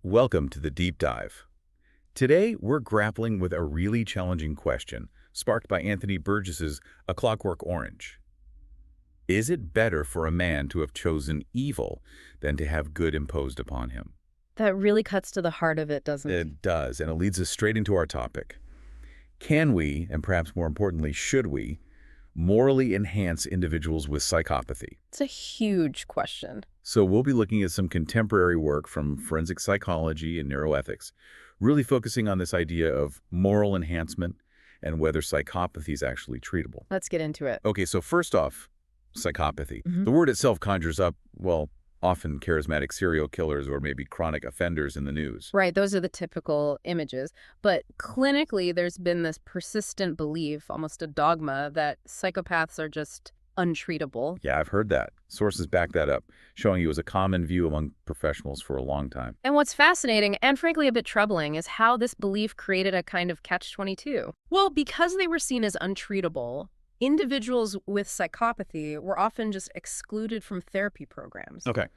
Welcome to the Deep Dive. Today, we're grappling with a really challenging question sparked by Anthony Burgess's A Clockwork Orange. Is it better for a man to have chosen evil than to have good imposed upon him? That really cuts to the heart of it, doesn't it? It does, and it leads us straight into our topic. Can we, and perhaps more importantly, should we, morally enhance individuals with psychopathy? It's a huge question. So we'll be looking at some contemporary work from forensic psychology and neuroethics, really focusing on this idea of moral enhancement and whether psychopathy is actually treatable. Let's get into it. Okay, so first off, psychopathy. Mhm. The word itself conjures up, well, often charismatic serial killers or maybe chronic offenders in the news. Right, those are the typical images. But clinically, there's been this persistent belief, almost a dogma, that psychopaths are just untreatable. Yeah, I've heard that. Sources back that up, showing you as a common view among professionals for a long time. And what's fascinating, and frankly a bit troubling, is how this belief created a kind of catch-22. Well, because they were seen as untreatable, individuals with psychopathy were often just excluded from therapy programs. Okay.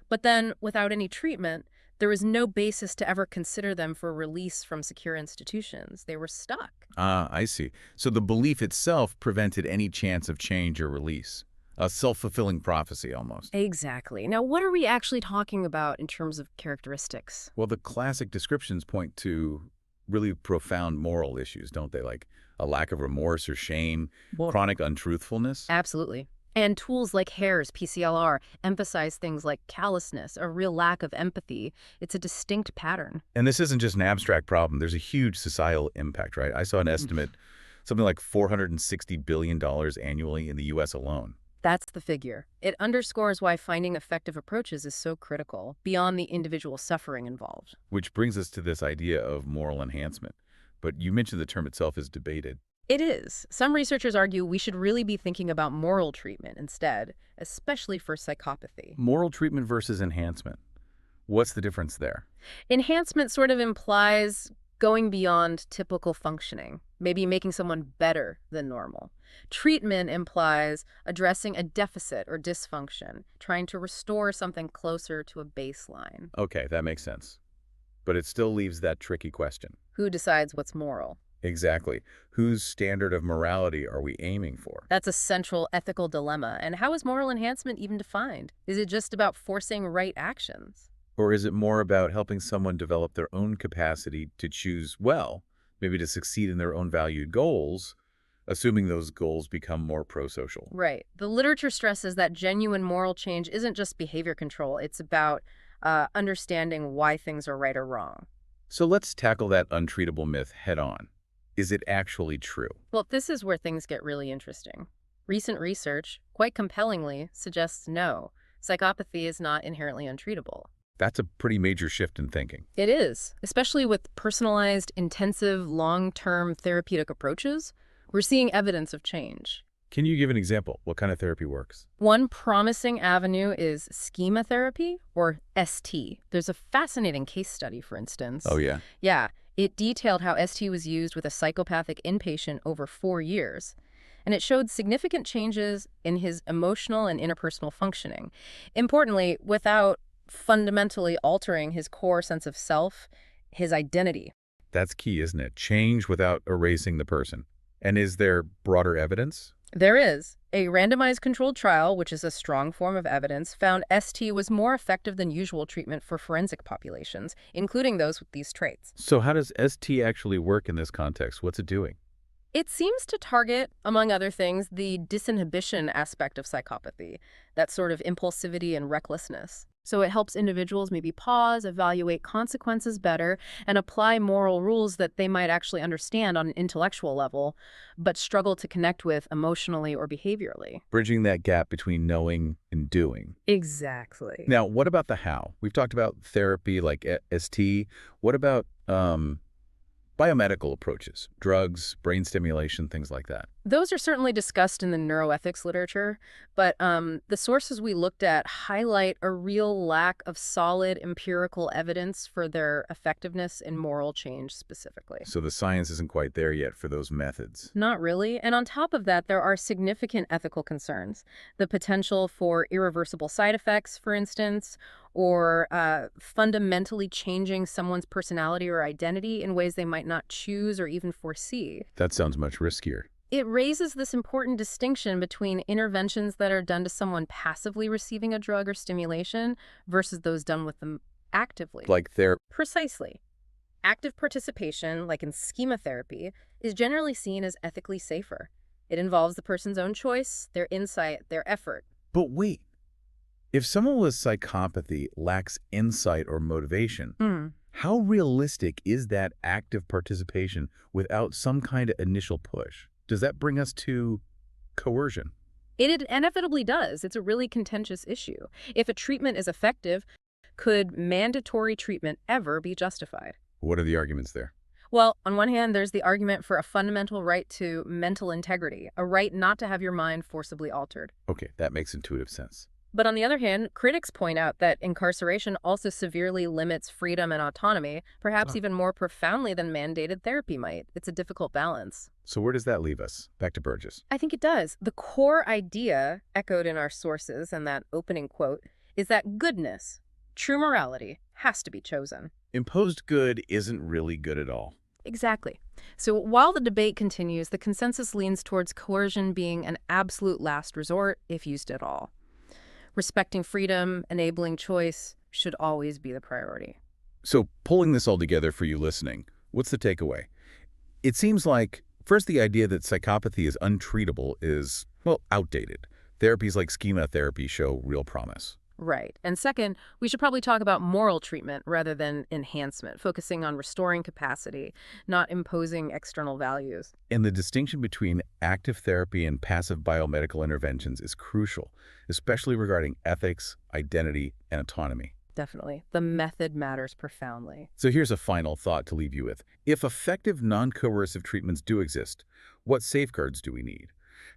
But then, without any treatment, there was no basis to ever consider them for release from secure institutions. They were stuck. Ah, I see. So the belief itself prevented any chance of change or release. A self-fulfilling prophecy, almost. Exactly. Now, what are we actually talking about in terms of characteristics? Well, the classic descriptions point to really profound moral issues, don't they? Like a lack of remorse or shame, Well, chronic untruthfulness. absolutely. And tools like HARES, PCLR, emphasize things like callousness, a real lack of empathy. It's a distinct pattern. And this isn't just an abstract problem. There's a huge societal impact, right? I saw an estimate, something like $460 billion annually in the U.S. alone. That's the figure. It underscores why finding effective approaches is so critical, beyond the individual suffering involved. Which brings us to this idea of moral enhancement. But you mentioned the term itself is debated. It is. Some researchers argue we should really be thinking about moral treatment instead, especially for psychopathy. Moral treatment versus enhancement. What's the difference there? Enhancement sort of implies going beyond typical functioning, maybe making someone better than normal. Treatment implies addressing a deficit or dysfunction, trying to restore something closer to a baseline. Okay, that makes sense. But it still leaves that tricky question. Who decides what's moral? Exactly. Whose standard of morality are we aiming for? That's a central ethical dilemma. And how is moral enhancement even defined? Is it just about forcing right actions? Or is it more about helping someone develop their own capacity to choose well, maybe to succeed in their own valued goals, assuming those goals become more pro-social? Right. The literature stresses that genuine moral change isn't just behavior control. It's about understanding why things are right or wrong. So let's tackle that untreatable myth head on. Is it actually true? Well, this is where things get really interesting. Recent research, quite compellingly, suggests no, psychopathy is not inherently untreatable. That's a pretty major shift in thinking. It is, especially with personalized, intensive, long-term therapeutic approaches. We're seeing evidence of change. Can you give an example? What kind of therapy works? One promising avenue is schema therapy, or ST. There's a fascinating case study, for instance. Oh, yeah. Yeah, it detailed how ST was used with a psychopathic inpatient over 4 years. And it showed significant changes in his emotional and interpersonal functioning. Importantly, without fundamentally altering his core sense of self, his identity. That's key, isn't it? Change without erasing the person. And is there broader evidence? There is. A randomized controlled trial, which is a strong form of evidence, found ST was more effective than usual treatment for forensic populations, including those with these traits. So how does ST actually work in this context? What's it doing? It seems to target, among other things, the disinhibition aspect of psychopathy, that sort of impulsivity and recklessness. So it helps individuals maybe pause, evaluate consequences better, and apply moral rules that they might actually understand on an intellectual level, but struggle to connect with emotionally or behaviorally. Bridging that gap between knowing and doing. Exactly. Now, what about the how? We've talked about therapy like ST. What about biomedical approaches, drugs, brain stimulation, things like that? Those are certainly discussed in the neuroethics literature, but the sources we looked at highlight a real lack of solid empirical evidence for their effectiveness in moral change specifically. So the science isn't quite there yet for those methods. Not really. And on top of that, there are significant ethical concerns. The potential for irreversible side effects, for instance, or fundamentally changing someone's personality or identity in ways they might not choose or even foresee. That sounds much riskier. It raises this important distinction between interventions that are done to someone passively receiving a drug or stimulation versus those done with them actively. Like therapy. Precisely. Active participation, like in schema therapy, is generally seen as ethically safer. It involves the person's own choice, their insight, their effort. But wait, if someone with psychopathy lacks insight or motivation, how realistic is that active participation without some kind of initial push? Does that bring us to coercion? It inevitably does. It's a really contentious issue. If a treatment is effective, could mandatory treatment ever be justified? What are the arguments there? Well, on one hand, there's the argument for a fundamental right to mental integrity, a right not to have your mind forcibly altered. Okay, that makes intuitive sense. But on the other hand, critics point out that incarceration also severely limits freedom and autonomy, perhaps even more profoundly than mandated therapy might. It's a difficult balance. So where does that leave us? Back to Burgess. I think it does. The core idea, echoed in our sources and that opening quote, is that goodness, true morality, has to be chosen. Imposed good isn't really good at all. Exactly. So while the debate continues, the consensus leans towards coercion being an absolute last resort, if used at all. Respecting freedom, enabling choice, should always be the priority. So pulling this all together for you listening, what's the takeaway? It seems like, first, the idea that psychopathy is untreatable is, well, outdated. Therapies like schema therapy show real promise. Right. And second, we should probably talk about moral treatment rather than enhancement, focusing on restoring capacity, not imposing external values. And the distinction between active therapy and passive biomedical interventions is crucial, especially regarding ethics, identity, and autonomy. Definitely. The method matters profoundly. So here's a final thought to leave you with. If effective non-coercive treatments do exist, what safeguards do we need?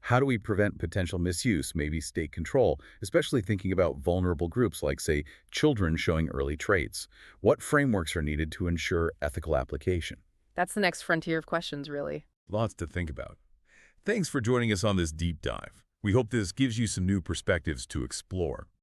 How do we prevent potential misuse, maybe state control, especially thinking about vulnerable groups like, say, children showing early traits? What frameworks are needed to ensure ethical application? That's the next frontier of questions, really. Lots to think about. Thanks for joining us on this deep dive. We hope this gives you some new perspectives to explore.